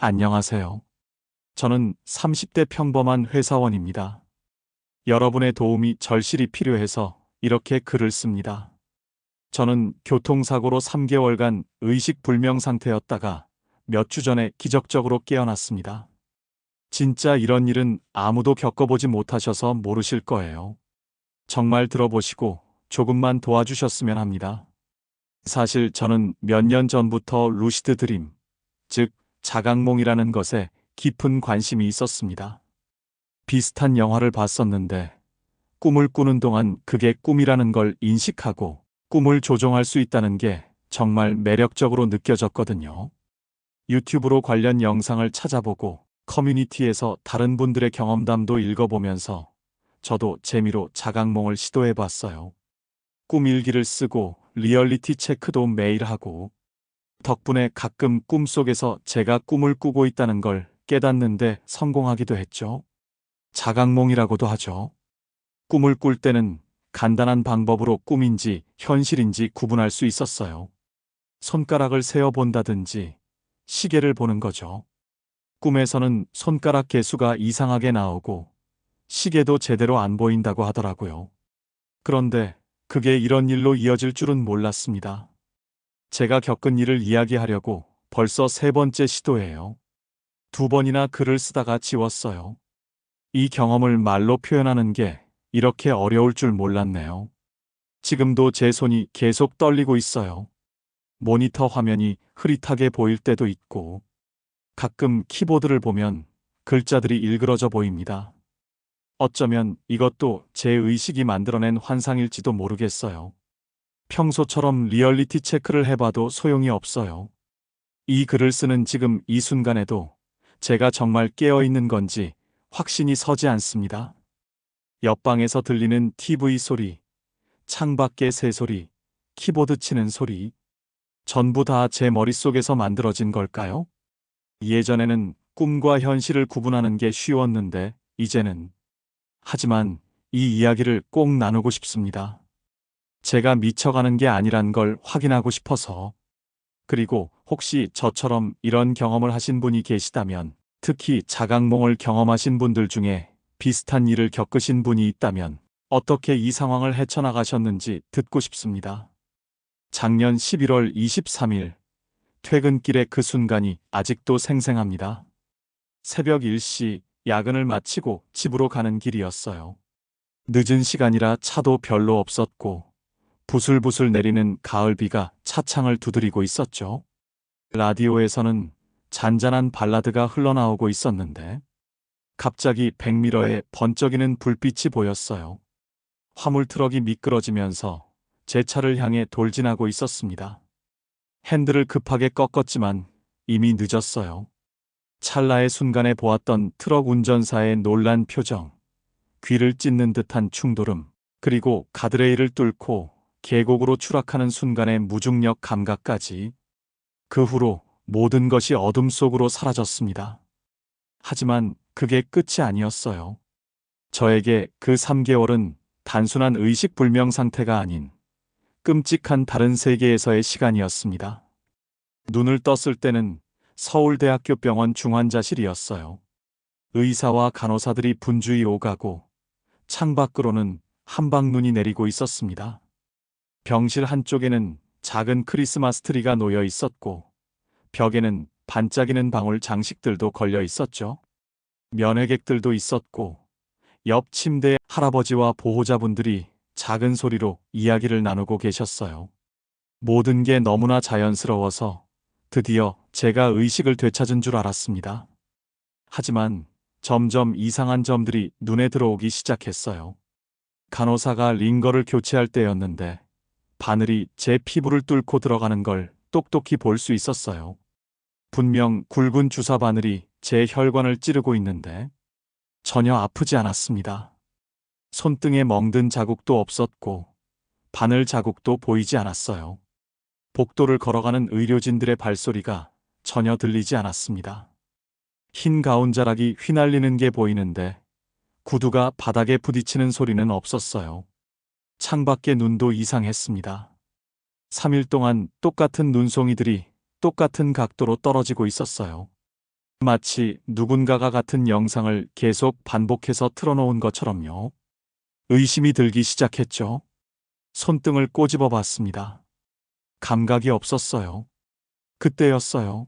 안녕하세요. 저는 30대 평범한 회사원입니다. 여러분의 도움이 절실히 필요해서 이렇게 글을 씁니다. 저는 교통사고로 3개월간 의식불명 상태였다가 몇 주 전에 기적적으로 깨어났습니다. 진짜 이런 일은 아무도 겪어보지 못하셔서 모르실 거예요. 정말 들어보시고 조금만 도와주셨으면 합니다. 사실 저는 몇 년 전부터 루시드 드림, 즉 자각몽이라는 것에 깊은 관심이 있었습니다. 비슷한 영화를 봤었는데 꿈을 꾸는 동안 그게 꿈이라는 걸 인식하고 꿈을 조종할 수 있다는 게 정말 매력적으로 느껴졌거든요. 유튜브로 관련 영상을 찾아보고 커뮤니티에서 다른 분들의 경험담도 읽어보면서 저도 재미로 자각몽을 시도해봤어요. 꿈 일기를 쓰고 리얼리티 체크도 매일 하고 덕분에 가끔 꿈속에서 제가 꿈을 꾸고 있다는 걸 깨닫는데 성공하기도 했죠. 자각몽이라고도 하죠. 꿈을 꿀 때는 간단한 방법으로 꿈인지 현실인지 구분할 수 있었어요. 손가락을 세어 본다든지 시계를 보는 거죠. 꿈에서는 손가락 개수가 이상하게 나오고 시계도 제대로 안 보인다고 하더라고요. 그런데 그게 이런 일로 이어질 줄은 몰랐습니다. 제가 겪은 일을 이야기하려고 벌써 3번째 시도예요. 2번이나 글을 쓰다가 지웠어요. 이 경험을 말로 표현하는 게 이렇게 어려울 줄 몰랐네요. 지금도 제 손이 계속 떨리고 있어요. 모니터 화면이 흐릿하게 보일 때도 있고, 가끔 키보드를 보면 글자들이 일그러져 보입니다. 어쩌면 이것도 제 의식이 만들어낸 환상일지도 모르겠어요. 평소처럼 리얼리티 체크를 해봐도 소용이 없어요. 이 글을 쓰는 지금 이 순간에도 제가 정말 깨어있는 건지 확신이 서지 않습니다. 옆방에서 들리는 TV 소리, 창밖의 새소리, 키보드 치는 소리, 전부 다 제 머릿속에서 만들어진 걸까요? 예전에는 꿈과 현실을 구분하는 게 쉬웠는데 이제는. 하지만 이 이야기를 꼭 나누고 싶습니다. 제가 미쳐가는 게 아니란 걸 확인하고 싶어서. 그리고 혹시 저처럼 이런 경험을 하신 분이 계시다면, 특히 자각몽을 경험하신 분들 중에 비슷한 일을 겪으신 분이 있다면 어떻게 이 상황을 헤쳐나가셨는지 듣고 싶습니다. 작년 11월 23일 퇴근길의 그 순간이 아직도 생생합니다. 새벽 1시 야근을 마치고 집으로 가는 길이었어요. 늦은 시간이라 차도 별로 없었고 부슬부슬 내리는 가을비가 차창을 두드리고 있었죠. 라디오에서는 잔잔한 발라드가 흘러나오고 있었는데 갑자기 백미러에 번쩍이는 불빛이 보였어요. 화물 트럭이 미끄러지면서 제 차를 향해 돌진하고 있었습니다. 핸들을 급하게 꺾었지만 이미 늦었어요. 찰나의 순간에 보았던 트럭 운전사의 놀란 표정, 귀를 찢는 듯한 충돌음, 그리고 가드레일을 뚫고 계곡으로 추락하는 순간의 무중력 감각까지. 그 후로 모든 것이 어둠 속으로 사라졌습니다. 하지만 그게 끝이 아니었어요. 저에게 그 3개월은 단순한 의식불명 상태가 아닌 끔찍한 다른 세계에서의 시간이었습니다. 눈을 떴을 때는 서울대학교 병원 중환자실이었어요. 의사와 간호사들이 분주히 오가고 창밖으로는 한방눈이 내리고 있었습니다. 병실 한쪽에는 작은 크리스마스 트리가 놓여 있었고 벽에는 반짝이는 방울 장식들도 걸려 있었죠. 면회객들도 있었고 옆 침대에 할아버지와 보호자분들이 작은 소리로 이야기를 나누고 계셨어요. 모든 게 너무나 자연스러워서 드디어 제가 의식을 되찾은 줄 알았습니다. 하지만 점점 이상한 점들이 눈에 들어오기 시작했어요. 간호사가 링거를 교체할 때였는데 바늘이 제 피부를 뚫고 들어가는 걸 똑똑히 볼 수 있었어요. 분명 굵은 주사 바늘이 제 혈관을 찌르고 있는데 전혀 아프지 않았습니다. 손등에 멍든 자국도 없었고 바늘 자국도 보이지 않았어요. 복도를 걸어가는 의료진들의 발소리가 전혀 들리지 않았습니다. 흰 가운자락이 휘날리는 게 보이는데 구두가 바닥에 부딪히는 소리는 없었어요. 창밖의 눈도 이상했습니다. 3일 동안 똑같은 눈송이들이 똑같은 각도로 떨어지고 있었어요. 마치 누군가가 같은 영상을 계속 반복해서 틀어놓은 것처럼요. 의심이 들기 시작했죠. 손등을 꼬집어 봤습니다. 감각이 없었어요. 그때였어요.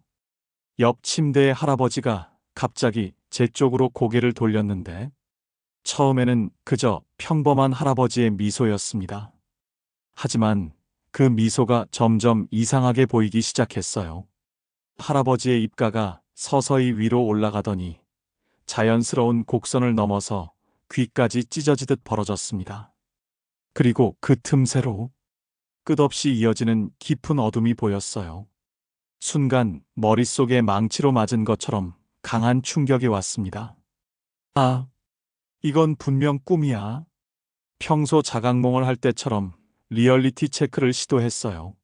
옆 침대의 할아버지가 갑자기 제 쪽으로 고개를 돌렸는데 처음에는 그저 평범한 할아버지의 미소였습니다. 하지만 그 미소가 점점 이상하게 보이기 시작했어요. 할아버지의 입가가 서서히 위로 올라가더니 자연스러운 곡선을 넘어서 귀까지 찢어지듯 벌어졌습니다. 그리고 그 틈새로 끝없이 이어지는 깊은 어둠이 보였어요. 순간 머릿속에 망치로 맞은 것처럼 강한 충격이 왔습니다. 아, 이건 분명 꿈이야. 평소 자각몽을 할 때처럼 리얼리티 체크를 시도했어요.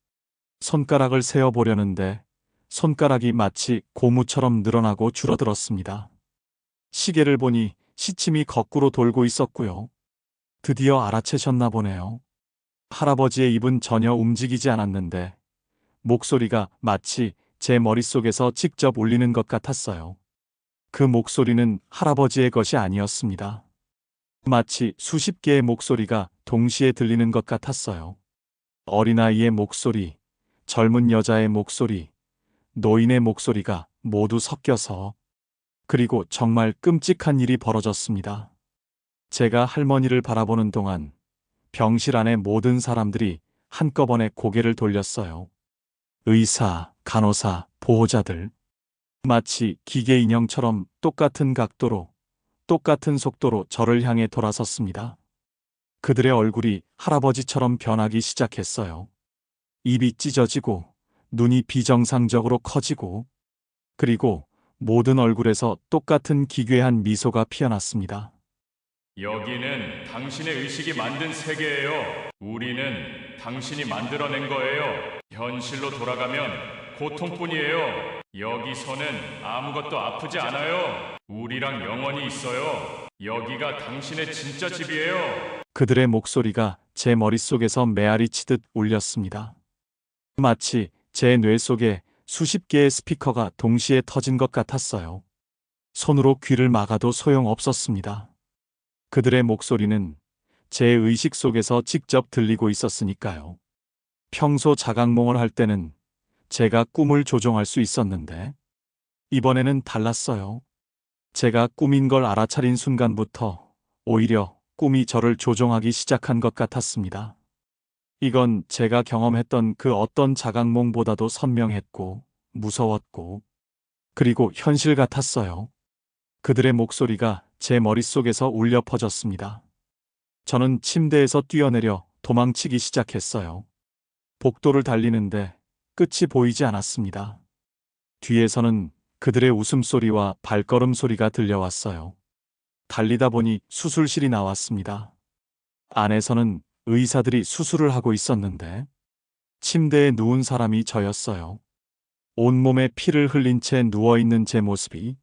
손가락을 세어 보려는데 손가락이 마치 고무처럼 늘어나고 줄어들었습니다. 시계를 보니 시침이 거꾸로 돌고 있었고요. 드디어 알아채셨나 보네요. 할아버지의 입은 전혀 움직이지 않았는데 목소리가 마치 제 머릿속에서 직접 울리는 것 같았어요. 그 목소리는 할아버지의 것이 아니었습니다. 마치 수십 개의 목소리가 동시에 들리는 것 같았어요. 어린아이의 목소리, 젊은 여자의 목소리, 노인의 목소리가 모두 섞여서 그리고 정말 끔찍한 일이 벌어졌습니다. 제가 할머니를 바라보는 동안 병실 안의 모든 사람들이 한꺼번에 고개를 돌렸어요. 의사, 간호사, 보호자들. 마치 기계 인형처럼 똑같은 각도로, 똑같은 속도로 저를 향해 돌아섰습니다. 그들의 얼굴이 할아버지처럼 변하기 시작했어요. 입이 찢어지고, 눈이 비정상적으로 커지고, 그리고 모든 얼굴에서 똑같은 기괴한 미소가 피어났습니다. 여기는 당신의 의식이 만든 세계예요. 우리는 당신이 만들어낸 거예요. 현실로 돌아가면 고통뿐이에요. 여기서는 아무것도 아프지 않아요. 우리랑 영원히 있어요. 여기가 당신의 진짜 집이에요. 그들의 목소리가 제 머릿속에서 메아리 치듯 울렸습니다. 마치 제 뇌 속에 수십 개의 스피커가 동시에 터진 것 같았어요. 손으로 귀를 막아도 소용없었습니다. 그들의 목소리는 제 의식 속에서 직접 들리고 있었으니까요. 평소 자각몽을 할 때는 제가 꿈을 조종할 수 있었는데 이번에는 달랐어요. 제가 꿈인 걸 알아차린 순간부터 오히려 꿈이 저를 조종하기 시작한 것 같았습니다. 이건 제가 경험했던 그 어떤 자각몽보다도 선명했고 무서웠고 그리고 현실 같았어요. 그들의 목소리가 제 머릿속에서 울려 퍼졌습니다. 저는 침대에서 뛰어내려 도망치기 시작했어요. 복도를 달리는데 끝이 보이지 않았습니다. 뒤에서는 그들의 웃음소리와 발걸음 소리가 들려왔어요. 달리다 보니 수술실이 나왔습니다. 안에서는 의사들이 수술을 하고 있었는데 침대에 누운 사람이 저였어요. 온몸에 피를 흘린 채 누워있는 제 모습이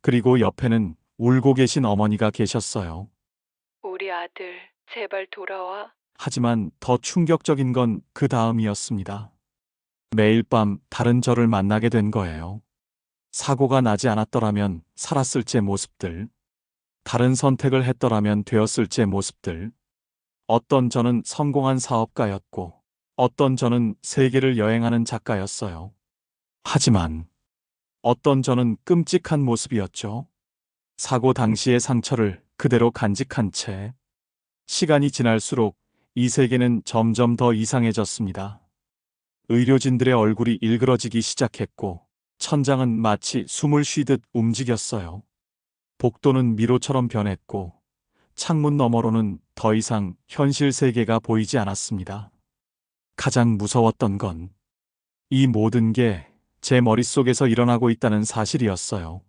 그리고 옆에는 울고 계신 어머니가 계셨어요. 우리 아들, 제발 돌아와. 하지만 더 충격적인 건 그 다음이었습니다. 매일 밤 다른 저를 만나게 된 거예요. 사고가 나지 않았더라면 살았을 제 모습들, 다른 선택을 했더라면 되었을 제 모습들, 어떤 저는 성공한 사업가였고, 어떤 저는 세계를 여행하는 작가였어요. 하지만 어떤 저는 끔찍한 모습이었죠. 사고 당시의 상처를 그대로 간직한 채 시간이 지날수록 이 세계는 점점 더 이상해졌습니다. 의료진들의 얼굴이 일그러지기 시작했고 천장은 마치 숨을 쉬듯 움직였어요. 복도는 미로처럼 변했고 창문 너머로는 더 이상 현실 세계가 보이지 않았습니다. 가장 무서웠던 건 이 모든 게 제 머릿속에서 일어나고 있다는 사실이었어요.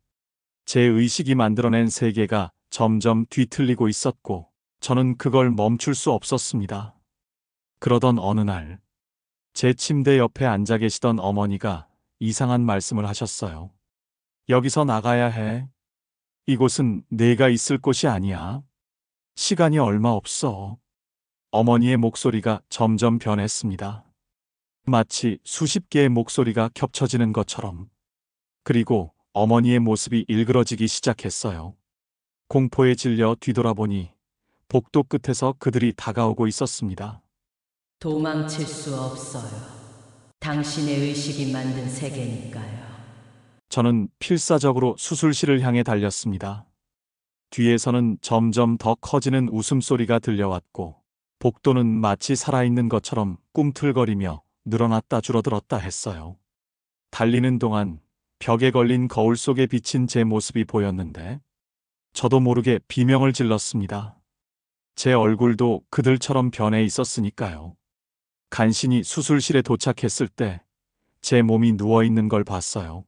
제 의식이 만들어낸 세계가 점점 뒤틀리고 있었고 저는 그걸 멈출 수 없었습니다. 그러던 어느 날, 제 침대 옆에 앉아 계시던 어머니가 이상한 말씀을 하셨어요. 여기서 나가야 해. 이곳은 내가 있을 곳이 아니야. 시간이 얼마 없어. 어머니의 목소리가 점점 변했습니다. 마치 수십 개의 목소리가 겹쳐지는 것처럼. 그리고 어머니의 모습이 일그러지기 시작했어요. 공포에 질려 뒤돌아보니 복도 끝에서 그들이 다가오고 있었습니다. 도망칠 수 없어요. 당신의 의식이 만든 세계니까요. 저는 필사적으로 수술실을 향해 달렸습니다. 뒤에서는 점점 더 커지는 웃음소리가 들려왔고 복도는 마치 살아있는 것처럼 꿈틀거리며 늘어났다 줄어들었다 했어요. 달리는 동안 벽에 걸린 거울 속에 비친 제 모습이 보였는데 저도 모르게 비명을 질렀습니다. 제 얼굴도 그들처럼 변해 있었으니까요. 간신히 수술실에 도착했을 때 제 몸이 누워있는 걸 봤어요.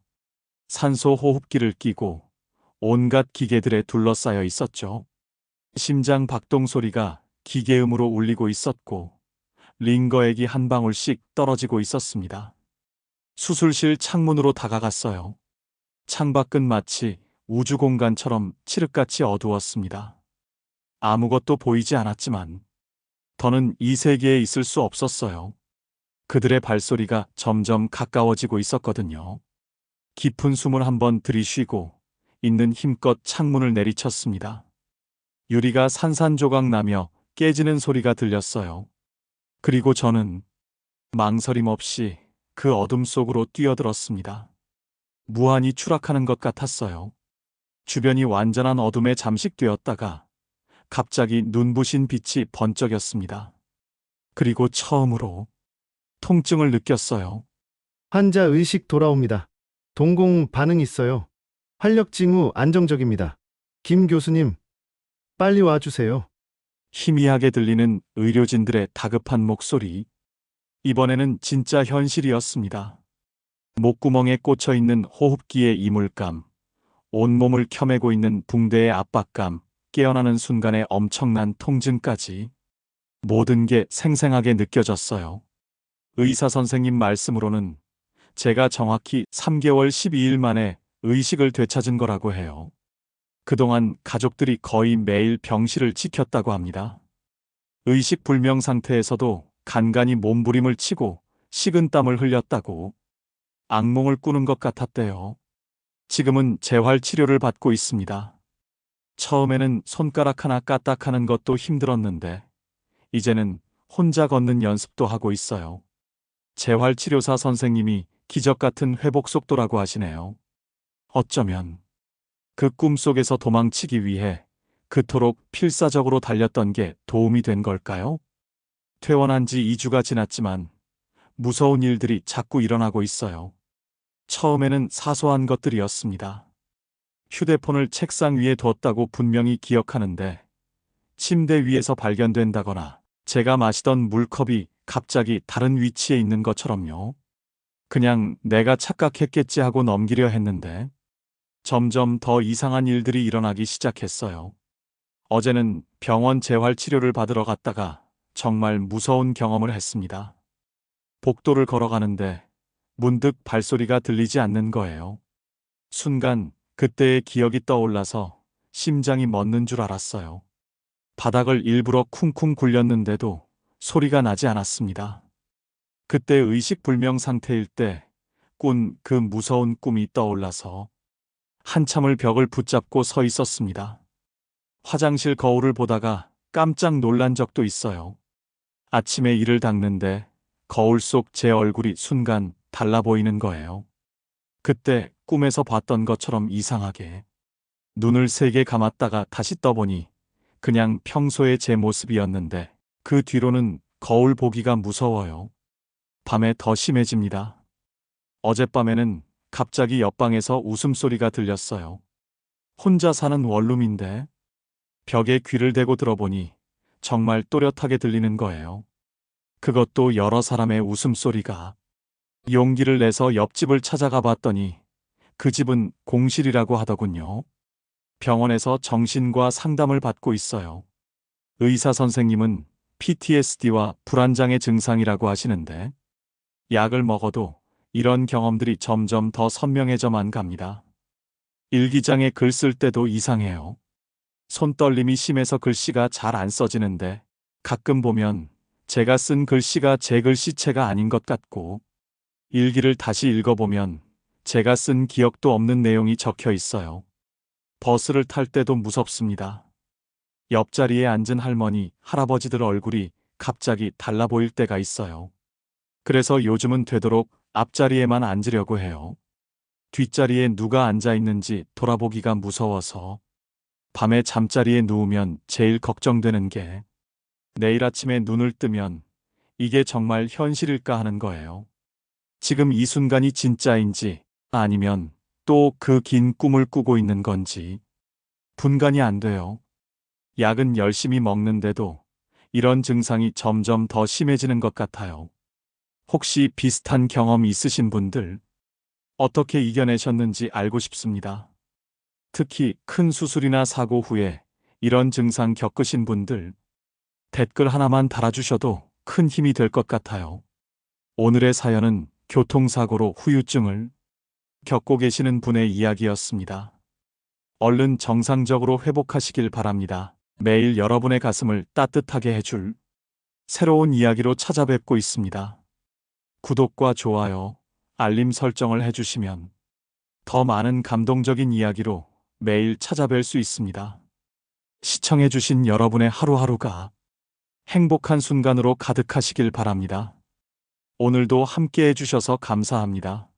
산소 호흡기를 끼고 온갖 기계들에 둘러싸여 있었죠. 심장 박동 소리가 기계음으로 울리고 있었고 링거액이 한 방울씩 떨어지고 있었습니다. 수술실 창문으로 다가갔어요. 창밖은 마치 우주 공간처럼 칠흑같이 어두웠습니다. 아무것도 보이지 않았지만 더는 이 세계에 있을 수 없었어요. 그들의 발소리가 점점 가까워지고 있었거든요. 깊은 숨을 한번 들이쉬고 있는 힘껏 창문을 내리쳤습니다. 유리가 산산조각 나며 깨지는 소리가 들렸어요. 그리고 저는 망설임 없이 그 어둠 속으로 뛰어들었습니다. 무한히 추락하는 것 같았어요. 주변이 완전한 어둠에 잠식되었다가 갑자기 눈부신 빛이 번쩍였습니다. 그리고 처음으로 통증을 느꼈어요. 환자 의식 돌아옵니다. 동공 반응 있어요. 활력 징후 안정적입니다. 김 교수님, 빨리 와주세요. 희미하게 들리는 의료진들의 다급한 목소리. 이번에는 진짜 현실이었습니다. 목구멍에 꽂혀 있는 호흡기의 이물감, 온몸을 켜매고 있는 붕대의 압박감, 깨어나는 순간의 엄청난 통증까지 모든 게 생생하게 느껴졌어요. 의사 선생님 말씀으로는 제가 정확히 3개월 12일 만에 의식을 되찾은 거라고 해요. 그동안 가족들이 거의 매일 병실을 지켰다고 합니다. 의식 불명 상태에서도 간간히 몸부림을 치고 식은땀을 흘렸다고 악몽을 꾸는 것 같았대요. 지금은 재활 치료를 받고 있습니다. 처음에는 손가락 하나 까딱하는 것도 힘들었는데 이제는 혼자 걷는 연습도 하고 있어요. 재활치료사 선생님이 기적 같은 회복 속도라고 하시네요. 어쩌면 그 꿈속에서 도망치기 위해 그토록 필사적으로 달렸던 게 도움이 된 걸까요? 퇴원한 지 2주가 지났지만 무서운 일들이 자꾸 일어나고 있어요. 처음에는 사소한 것들이었습니다. 휴대폰을 책상 위에 뒀다고 분명히 기억하는데 침대 위에서 발견된다거나 제가 마시던 물컵이 갑자기 다른 위치에 있는 것처럼요. 그냥 내가 착각했겠지 하고 넘기려 했는데 점점 더 이상한 일들이 일어나기 시작했어요. 어제는 병원 재활치료를 받으러 갔다가 정말 무서운 경험을 했습니다. 복도를 걸어가는데 문득 발소리가 들리지 않는 거예요. 순간 그때의 기억이 떠올라서 심장이 멎는 줄 알았어요. 바닥을 일부러 쿵쿵 굴렸는데도 소리가 나지 않았습니다. 그때 의식불명 상태일 때 꾼 그 무서운 꿈이 떠올라서 한참을 벽을 붙잡고 서 있었습니다. 화장실 거울을 보다가 깜짝 놀란 적도 있어요. 아침에 이를 닦는데 거울 속 제 얼굴이 순간 달라 보이는 거예요. 그때 꿈에서 봤던 것처럼 이상하게 눈을 세게 감았다가 다시 떠보니 그냥 평소의 제 모습이었는데 그 뒤로는 거울 보기가 무서워요. 밤에 더 심해집니다. 어젯밤에는 갑자기 옆방에서 웃음소리가 들렸어요. 혼자 사는 원룸인데 벽에 귀를 대고 들어보니 정말 또렷하게 들리는 거예요. 그것도 여러 사람의 웃음소리가. 용기를 내서 옆집을 찾아가 봤더니 그 집은 공실이라고 하더군요. 병원에서 정신과 상담을 받고 있어요. 의사 선생님은 PTSD와 불안장애 증상이라고 하시는데 약을 먹어도 이런 경험들이 점점 더 선명해져만 갑니다. 일기장에 글 쓸 때도 이상해요. 손떨림이 심해서 글씨가 잘 안 써지는데 가끔 보면 제가 쓴 글씨가 제 글씨체가 아닌 것 같고 일기를 다시 읽어보면 제가 쓴 기억도 없는 내용이 적혀 있어요. 버스를 탈 때도 무섭습니다. 옆자리에 앉은 할머니, 할아버지들 얼굴이 갑자기 달라 보일 때가 있어요. 그래서 요즘은 되도록 앞자리에만 앉으려고 해요. 뒷자리에 누가 앉아 있는지 돌아보기가 무서워서 밤에 잠자리에 누우면 제일 걱정되는 게 내일 아침에 눈을 뜨면 이게 정말 현실일까 하는 거예요. 지금 이 순간이 진짜인지 아니면 또 그 긴 꿈을 꾸고 있는 건지 분간이 안 돼요. 약은 열심히 먹는데도 이런 증상이 점점 더 심해지는 것 같아요. 혹시 비슷한 경험 있으신 분들 어떻게 이겨내셨는지 알고 싶습니다. 특히 큰 수술이나 사고 후에 이런 증상 겪으신 분들 댓글 하나만 달아주셔도 큰 힘이 될 것 같아요. 오늘의 사연은 교통사고로 후유증을 겪고 계시는 분의 이야기였습니다. 얼른 정상적으로 회복하시길 바랍니다. 매일 여러분의 가슴을 따뜻하게 해줄 새로운 이야기로 찾아뵙고 있습니다. 구독과 좋아요, 알림 설정을 해주시면 더 많은 감동적인 이야기로 매일 찾아뵐 수 있습니다. 시청해주신 여러분의 하루하루가 행복한 순간으로 가득하시길 바랍니다. 오늘도 함께 해주셔서 감사합니다.